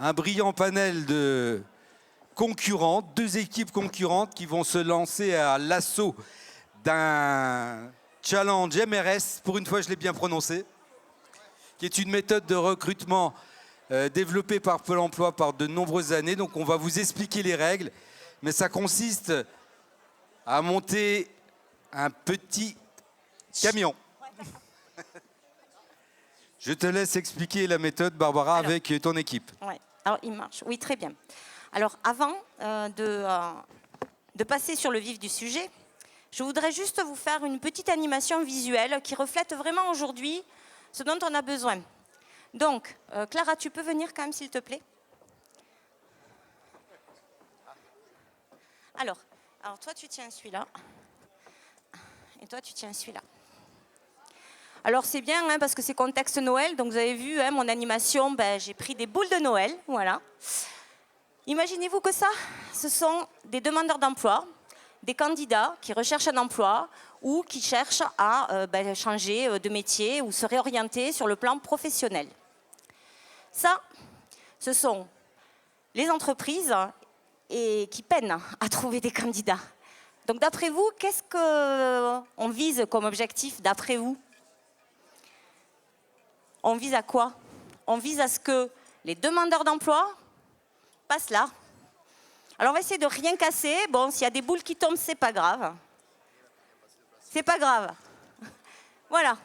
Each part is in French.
un brillant panel de concurrentes, deux équipes concurrentes qui vont se lancer à l'assaut d'un challenge MRS, pour une fois je l'ai bien prononcé, qui est une méthode de recrutement développée par Pôle emploi par de nombreuses années. Donc on va vous expliquer les règles, mais ça consiste à monter un petit camion. Je te laisse expliquer la méthode, Barbara, avec ton équipe. Oui, alors il marche. Oui, très bien. Alors avant de passer sur le vif du sujet, je voudrais juste vous faire une petite animation visuelle qui reflète vraiment aujourd'hui ce dont on a besoin. Donc, Clara, tu peux venir quand même, s'il te plaît? Alors toi, tu tiens celui-là. Et toi, tu tiens celui-là. Alors c'est bien hein, parce que c'est contexte Noël, donc vous avez vu hein, mon animation, j'ai pris des boules de Noël, voilà. Imaginez-vous que ça, ce sont des demandeurs d'emploi, des candidats qui recherchent un emploi ou qui cherchent à changer de métier ou se réorienter sur le plan professionnel. Ça, ce sont les entreprises qui peinent à trouver des candidats. Donc d'après vous, qu'est-ce qu'on vise comme objectif d'après vous? On vise à quoi? On vise à ce que les demandeurs d'emploi passent là. Alors on va essayer de rien casser. Bon, s'il y a des boules qui tombent, c'est pas grave. C'est pas grave. Voilà.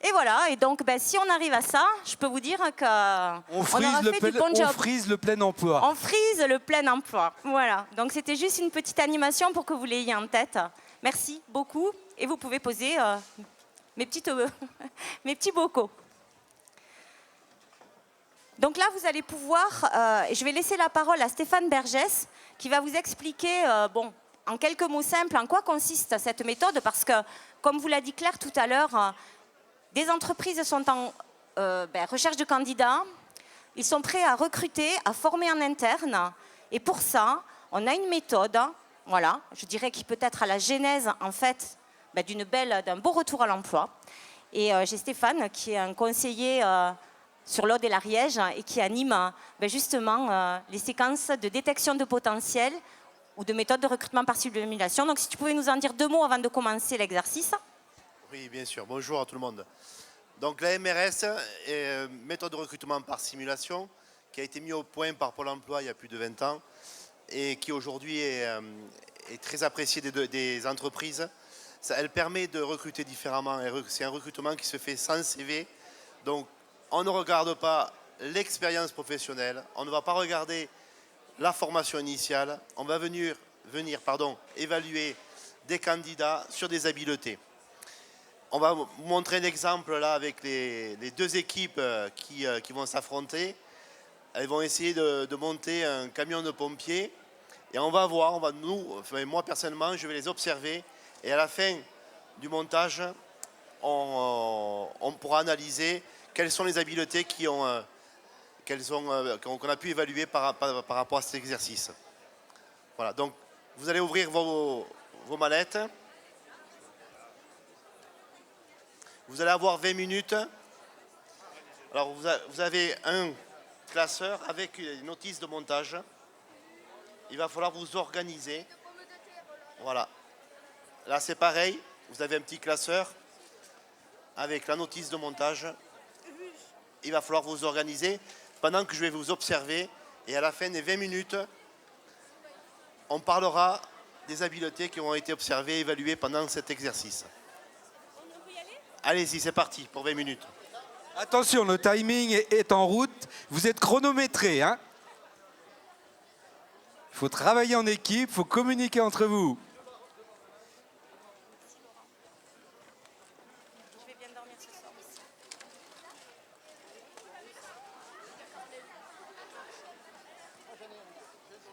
Et voilà. Et donc, si on arrive à ça, je peux vous dire qu'on aura fait du bon job. On frise le plein emploi. On frise le plein emploi. Voilà. Donc c'était juste une petite animation pour que vous l'ayez en tête. Merci beaucoup. Et vous pouvez poser mes petits bocaux. Donc là, vous allez pouvoir, et je vais laisser la parole à Stéphane Bergès, qui va vous expliquer, en quelques mots simples, en quoi consiste cette méthode, parce que, comme vous l'a dit Claire tout à l'heure, des entreprises sont en recherche de candidats, ils sont prêts à recruter, à former en interne, et pour ça, on a une méthode, voilà, je dirais qui peut être à la genèse, en fait, d'un beau retour à l'emploi. Et j'ai Stéphane, qui est un conseiller sur l'Aude et l'Ariège et qui anime justement les séquences de détection de potentiel ou de méthodes de recrutement par simulation. Donc si tu pouvais nous en dire deux mots avant de commencer l'exercice. Oui, bien sûr. Bonjour à tout le monde. Donc la MRS est méthode de recrutement par simulation qui a été mise au point par Pôle emploi il y a plus de 20 ans et qui aujourd'hui est très appréciée des entreprises. Elle permet de recruter différemment. C'est un recrutement qui se fait sans CV. Donc on ne regarde pas l'expérience professionnelle, on ne va pas regarder la formation initiale, on va venir évaluer des candidats sur des habiletés. On va vous montrer un exemple là avec les deux équipes qui vont s'affronter. Elles vont essayer de monter un camion de pompiers et on va voir, moi personnellement, je vais les observer et à la fin du montage, on pourra analyser quelles sont les habiletés qu'on a pu évaluer par rapport à cet exercice. Voilà, donc vous allez ouvrir vos mallettes. Vous allez avoir 20 minutes. Alors vous avez un classeur avec une notice de montage. Il va falloir vous organiser. Voilà. Là c'est pareil, vous avez un petit classeur avec la notice de montage. Il va falloir vous organiser pendant que je vais vous observer. Et à la fin des 20 minutes, on parlera des habiletés qui ont été observées et évaluées pendant cet exercice. Allez-y, c'est parti pour 20 minutes. Attention, le timing est en route. Vous êtes chronométré, hein? Il faut travailler en équipe, il faut communiquer entre vous.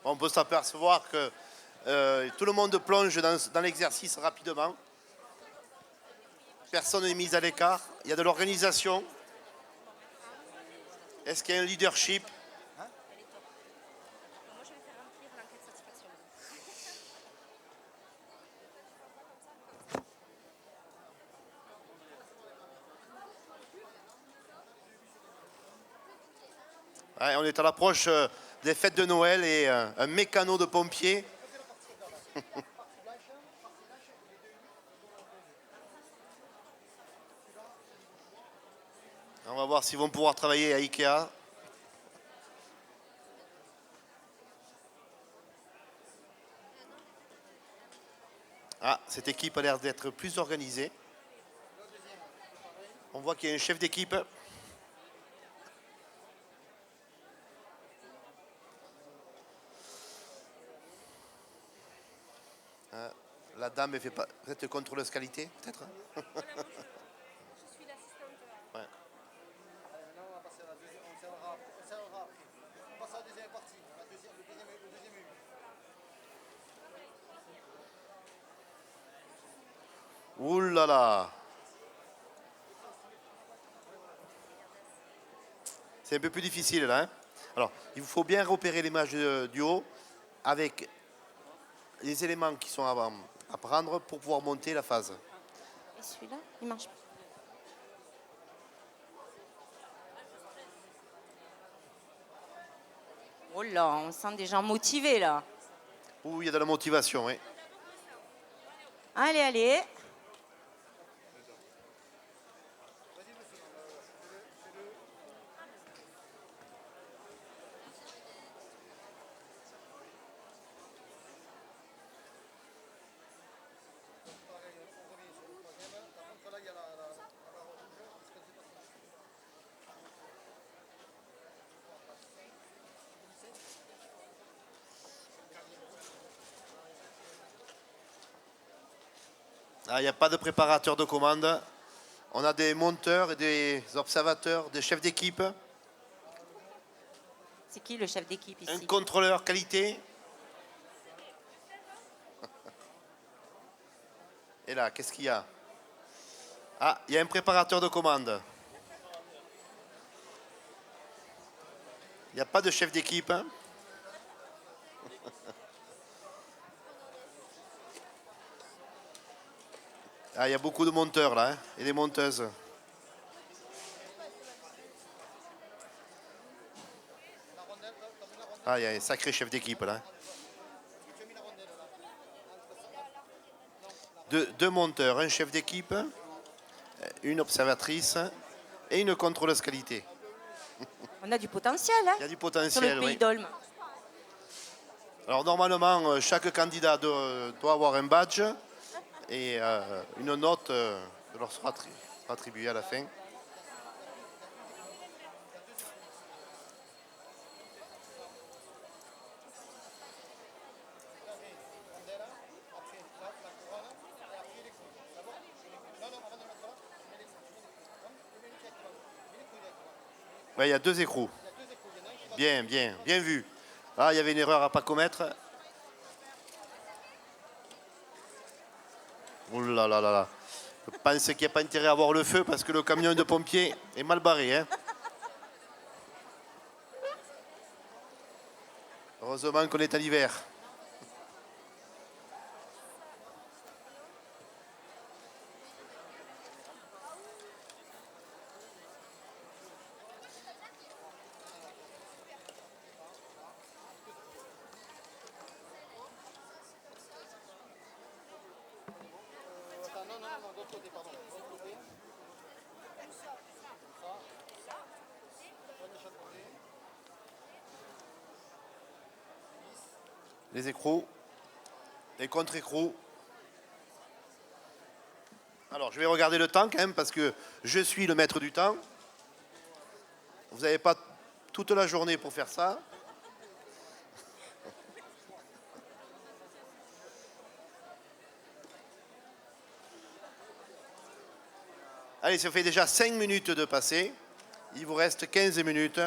On peut s'apercevoir que tout le monde plonge dans l'exercice rapidement. Personne n'est mis à l'écart. Il y a de l'organisation. Est-ce qu'il y a un leadership? Ouais, on est à l'approche des fêtes de Noël et un mécano de pompiers. On va voir s'ils vont pouvoir travailler à Ikea. Ah, cette équipe a l'air d'être plus organisée. On voit qu'il y a un chef d'équipe. La dame, elle fait pas. Vous êtes contrôleuse qualité, peut-être? Je suis l'assistante. Ouais. Là, on va passer à la deuxième. On serrera après. On passe à la deuxième partie. Le deuxième but. Ouh là là. C'est un peu plus difficile là. Hein. Alors, il vous faut bien repérer l'image du haut avec les éléments qui sont à prendre pour pouvoir monter la phase. Et celui-là, il marche pas. Oh là, on sent des gens motivés là. Ouh, il y a de la motivation. Hein. Allez, allez. Ah, il n'y a pas de préparateur de commande. On a des monteurs et des observateurs, des chefs d'équipe, C'est qui le chef d'équipe un ici? contrôleur qualité. Et là, qu'est-ce qu'il y a? Ah, il y a un préparateur de commande. Il n'y a pas de chef d'équipe. Hein. Ah, il y a beaucoup de monteurs là, hein, et des monteuses. Ah, il y a un sacré chef d'équipe là. Deux monteurs, un chef d'équipe, une observatrice et une contrôleuse qualité. On a du potentiel hein, Il y a du sur potentiel, le pays oui. d'Olme. Alors normalement, chaque candidat doit avoir un badge et une note leur sera attribuée à la fin. Ouais, il y a 2 écrous. Bien, bien, bien vu. Ah, il y avait une erreur à ne pas commettre. Ouh là là là là. Je pense qu'il n'y a pas intérêt à avoir le feu parce que le camion de pompiers est mal barré. Hein. Heureusement qu'on est à l'hiver. Les écrous, les contre-écrous. Alors, je vais regarder le temps quand même parce que je suis le maître du temps. Vous n'avez pas toute la journée pour faire ça. Allez, ça fait déjà 5 minutes de passer. Il vous reste 15 minutes.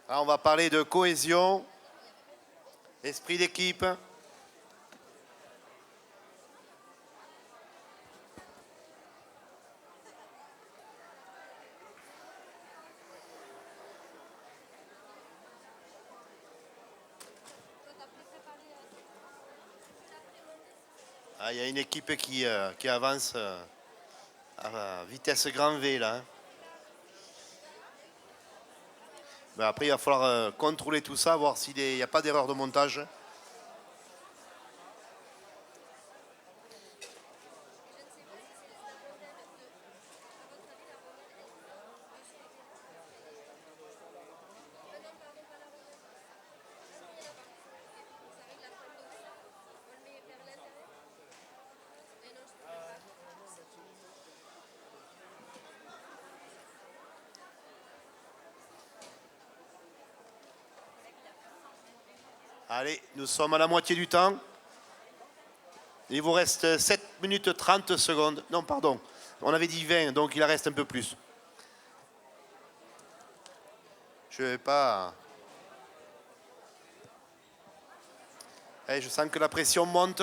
Ah, on va parler de cohésion, esprit d'équipe. Ah, il y a une équipe qui avance à vitesse grand V là, hein. Mais après, il va falloir contrôler tout ça, voir s'il n'y a pas d'erreur de montage. Allez, nous sommes à la moitié du temps. Il vous reste 7 minutes 30 secondes. Non, pardon. On avait dit 20, donc il en reste un peu plus. Je vais pas... Allez, je sens que la pression monte.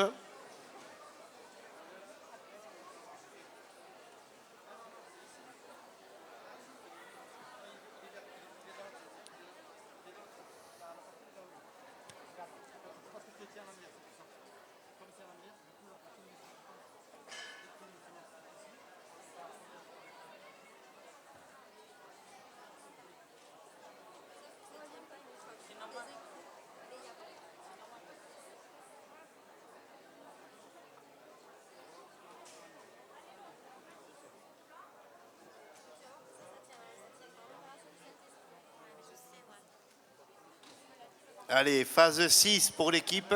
Allez, phase 6 pour l'équipe.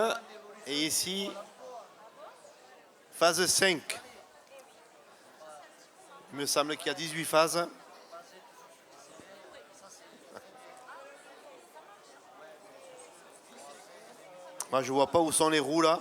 Et ici, phase 5. Il me semble qu'il y a 18 phases. Moi, je vois pas où sont les roues là.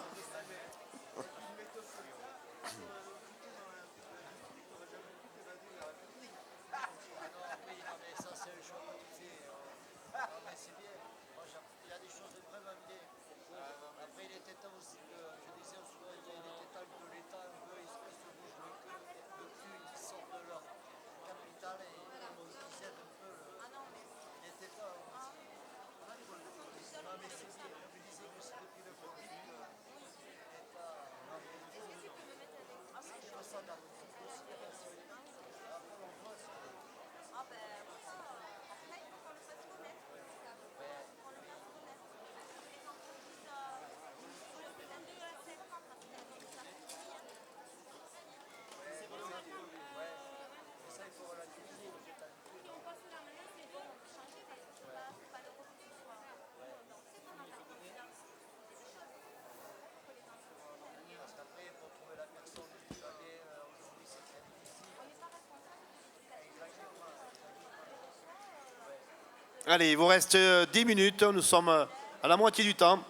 Allez, il vous reste 10 minutes. Nous sommes à la moitié du temps.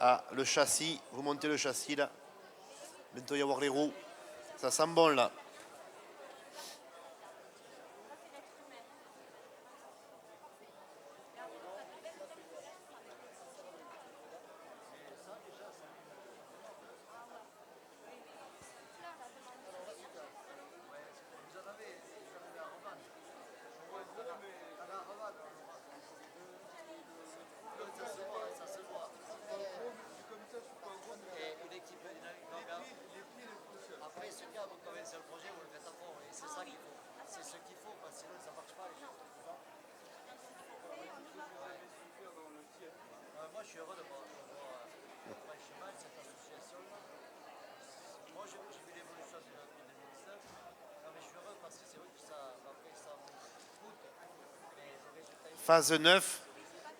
Ah, le châssis. Vous montez le châssis là. Bientôt y avoir les roues. Ça sent bon là. Après, ce cas, vous commencez le projet, vous le faites à fond. Et c'est ça qu'il faut. C'est ce qu'il faut, parce que sinon, ça ne marche pas. Moi, je suis heureux de voir franchement cette association-là. Moi, j'ai vu l'évolution de 2019. Non, mais je suis heureux parce que c'est vrai que ça, après, ça me coûte. Mais le résultat, Phase 9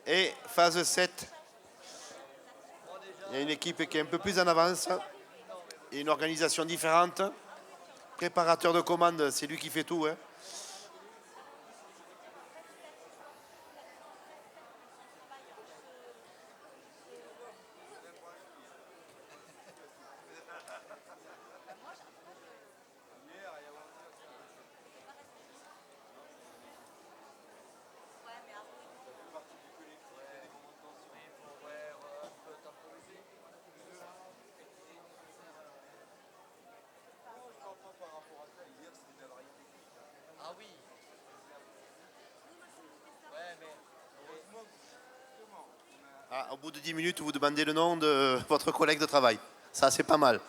et phase 7. Il y a une équipe qui est un peu plus en avance et une organisation différente. Préparateur de commande, c'est lui qui fait tout, hein. Ah, au bout de 10 minutes, vous demandez le nom de votre collègue de travail. Ça, c'est pas mal.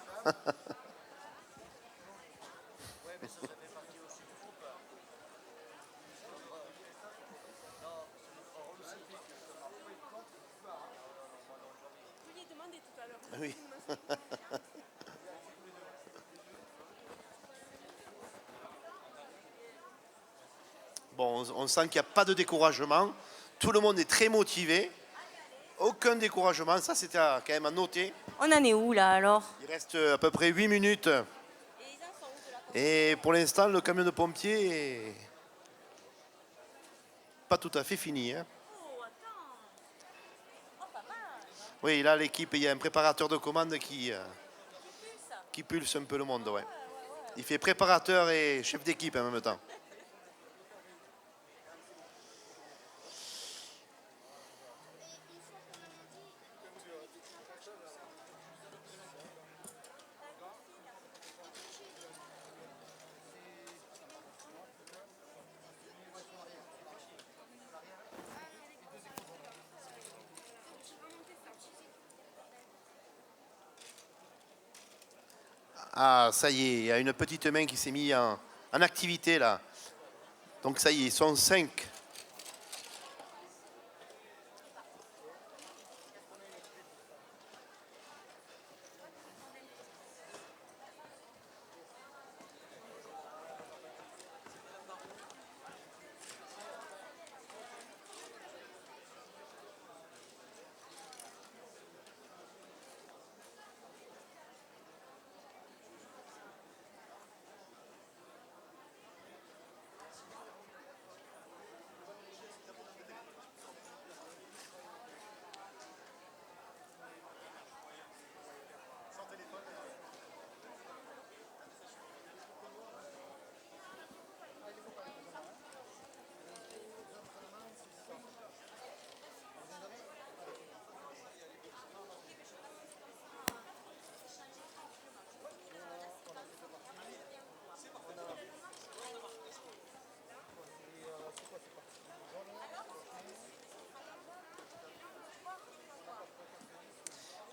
Oui. Bon, on sent qu'il n'y a pas de découragement. Tout le monde est très motivé. Aucun découragement. Ça, c'était quand même à noter. On en est où là alors? Il reste à peu près 8 minutes. Et pour l'instant, le camion de pompiers est pas tout à fait fini, hein. Oui, là, l'équipe, il y a un préparateur de commande qui pulse un peu le monde. Ouais. Il fait préparateur et chef d'équipe en même temps. Ah, ça y est, il y a une petite main qui s'est mise en activité là. Donc ça y est, ils sont 5.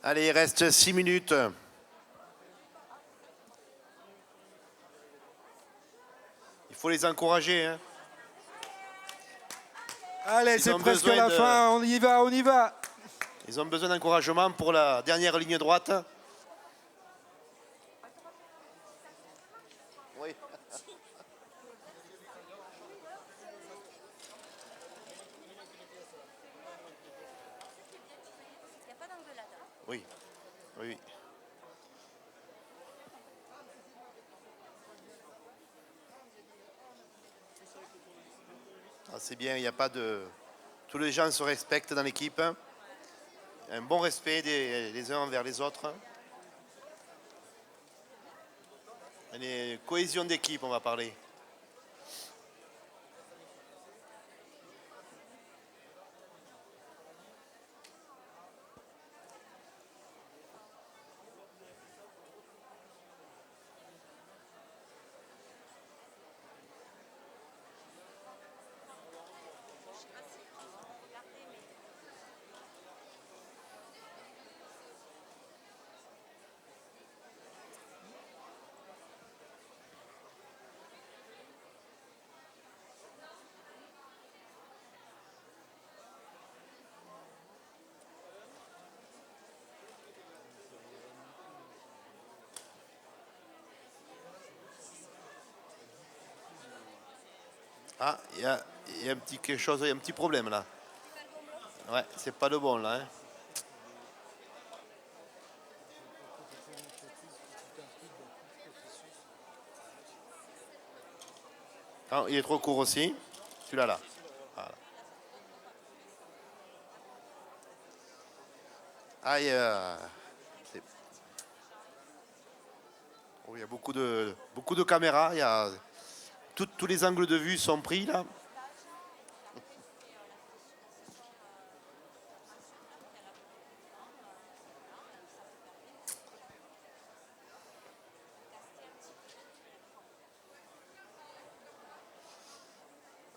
Allez, il reste 6 minutes. Il faut les encourager, hein. Allez, Ils c'est ont presque besoin la de- fin, on y va, on y va. Ils ont besoin d'encouragement pour la dernière ligne droite. Oui. Oui. Oui. Ah, c'est bien, il n'y a pas de... Tous les gens se respectent dans l'équipe. Un bon respect les uns envers les autres. Une cohésion d'équipe, on va parler. Ah, il y a un petit quelque chose, il y a un petit problème là. Ouais, c'est pas le bon là, hein. Ah, il est trop court aussi. Celui-là là. Voilà. Ah, c'est- oh, il y a beaucoup de caméras. Il y a tous les angles de vue sont pris là.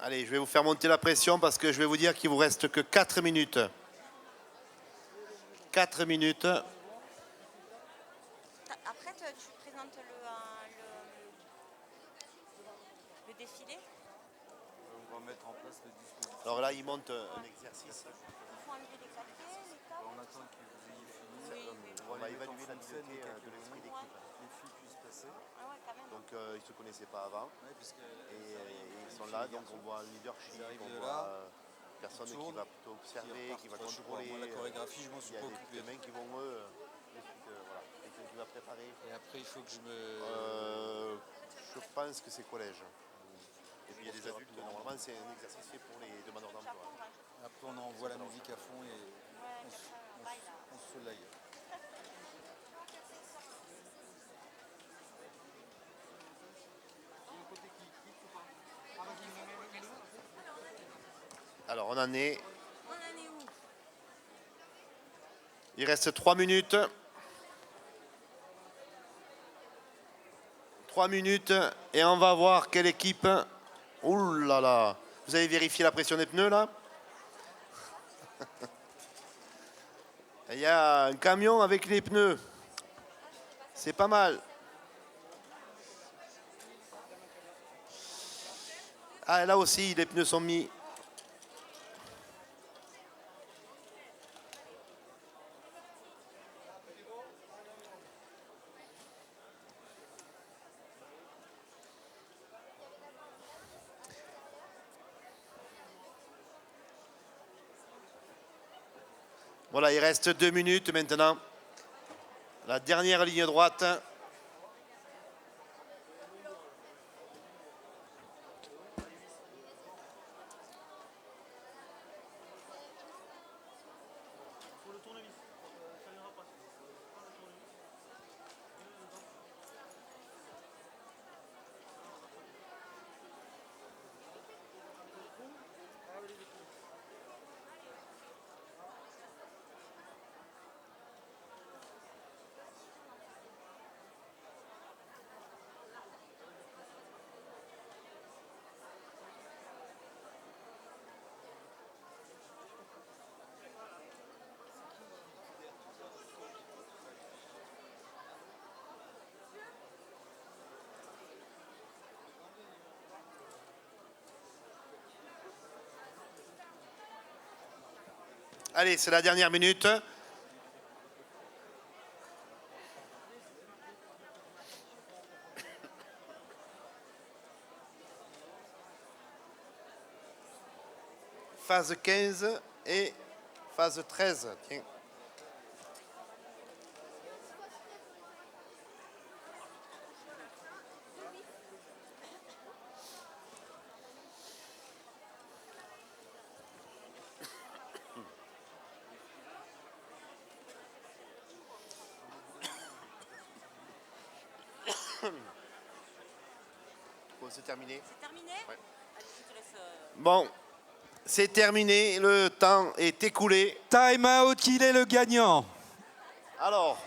Allez, je vais vous faire monter la pression parce que je vais vous dire qu'il vous reste que 4 minutes. 4 minutes. Après, tu présentes le défilé. On va mettre en place le dispositif. Alors là, il monte un exercice. Il faut enlever les papiers, les tables. On attend que vous ayez fini. On va évaluer l'habileté de l'esprit d'équipe. Les filles puissent passer. Ah ouais, quand même. Donc ils ne se connaissaient pas avant. Ouais, parce que Et ils sont là, donc on voit un leadership, Ils arrivent on de voit là, personne qui tournent, va plutôt observer, qui va repartent. contrôler. Moi, la chorégraphie, je m'en suis Il y a pas des occupé. mains qui vont voilà, quelqu'un qui va préparer. Et après, il faut que je me. Je pense que c'est collège. Et puis il y a des adultes, normalement c'est un exercice fait pour les demandeurs d'emploi. Après, on envoie la musique à fond et on se soleille. Alors on en est. On en est où? Il reste 3 minutes. 3 minutes et on va voir quelle équipe. Ouh là là. Vous avez vérifié la pression des pneus là? Il y a un camion avec les pneus. C'est pas mal. Ah, là aussi, les pneus sont mis. Voilà, il reste 2 minutes maintenant. La dernière ligne droite. Allez, c'est la dernière minute. Phase 15 et phase 13. Tiens. Bon, c'est terminé. C'est terminé? Ouais. Allez, je te laisse. Bon, c'est terminé. Le temps est écoulé. Time out, qu'il est le gagnant. Alors,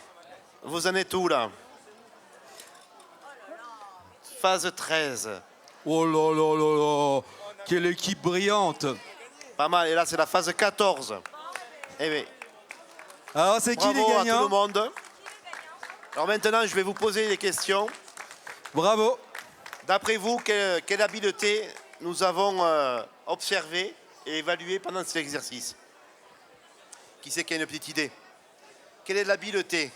vous en êtes où là? Phase 13. Oh là là là là. Quelle équipe brillante. Pas mal. Et là, c'est la phase 14. Eh bien, Alors, c'est qui bravo les à tout le gagnants? monde. Alors maintenant, je vais vous poser des questions. Bravo. D'après vous, quelle habileté nous avons observé et évalué pendant cet exercice? Qui c'est qui a une petite idée? Quelle est l'habileté?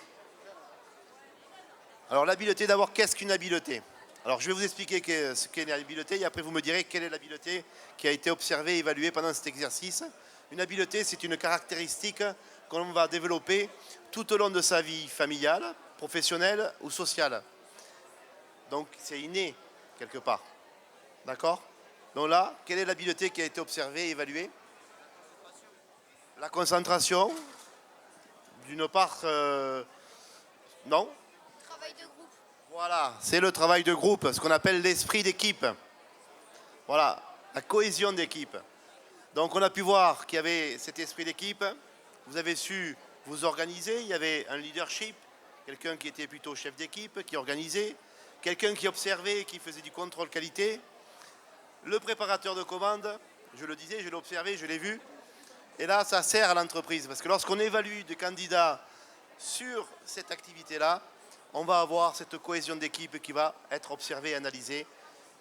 Alors l'habileté, d'abord, qu'est-ce qu'une habileté? Alors je vais vous expliquer ce qu'est l'habileté et après vous me direz quelle est l'habileté qui a été observée et évaluée pendant cet exercice. Une habileté, c'est une caractéristique qu'on va développer tout au long de sa vie familiale, professionnelle ou sociale. Donc c'est inné quelque part. D'accord? Donc là, quelle est l'habileté qui a été observée et évaluée? La concentration. D'une part, non? Travail de groupe. Voilà, c'est le travail de groupe, ce qu'on appelle l'esprit d'équipe. Voilà, la cohésion d'équipe. Donc on a pu voir qu'il y avait cet esprit d'équipe. Vous avez su vous organiser. Il y avait un leadership, quelqu'un qui était plutôt chef d'équipe, qui organisait, quelqu'un qui observait, qui faisait du contrôle qualité. Le préparateur de commande, je le disais, je l'ai observé, je l'ai vu. Et là, ça sert à l'entreprise parce que lorsqu'on évalue des candidats sur cette activité-là, on va avoir cette cohésion d'équipe qui va être observée, analysée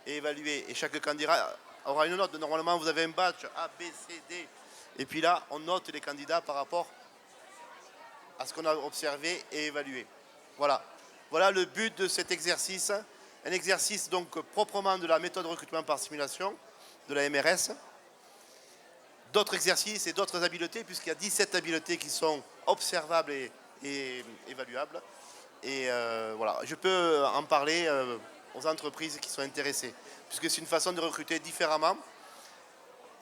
et évaluée. Et chaque candidat aura une note. Normalement, vous avez un badge A, B, C, D. Et puis là, on note les candidats par rapport à ce qu'on a observé et évalué. Voilà. Voilà le but de cet exercice. Un exercice donc proprement de la méthode de recrutement par simulation de la MRS. D'autres exercices et d'autres habiletés, puisqu'il y a 17 habiletés qui sont observables et évaluables. Et voilà, je peux en parler aux entreprises qui sont intéressées, puisque c'est une façon de recruter différemment.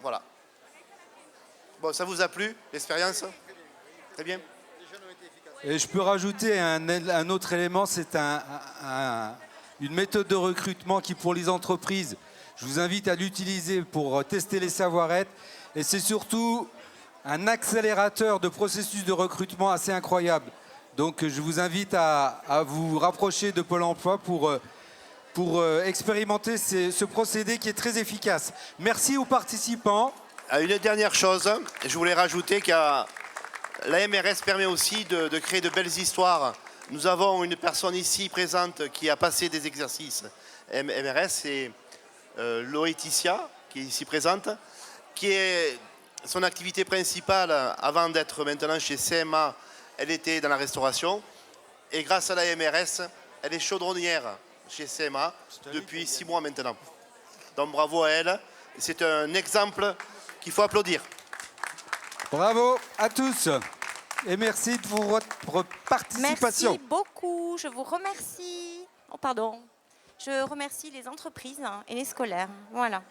Voilà. Bon, ça vous a plu, l'expérience? Très bien. Et je peux rajouter un autre élément, c'est une méthode de recrutement qui, pour les entreprises, je vous invite à l'utiliser pour tester les savoir-être. Et c'est surtout un accélérateur de processus de recrutement assez incroyable. Donc je vous invite à vous rapprocher de Pôle emploi pour expérimenter ce procédé qui est très efficace. Merci aux participants. Une dernière chose, je voulais rajouter que la MRS permet aussi de créer de belles histoires. Nous avons une personne ici présente qui a passé des exercices MRS, c'est Loïticia, qui est ici présente, qui est son activité principale avant d'être maintenant chez CMA, elle était dans la restauration. Et grâce à la MRS, elle est chaudronnière chez CMA depuis 6 mois maintenant. Donc bravo à elle. C'est un exemple qu'il faut applaudir. Bravo à tous et merci pour votre participation. Merci beaucoup, je vous remercie. Oh, pardon. Je remercie les entreprises et les scolaires. Voilà.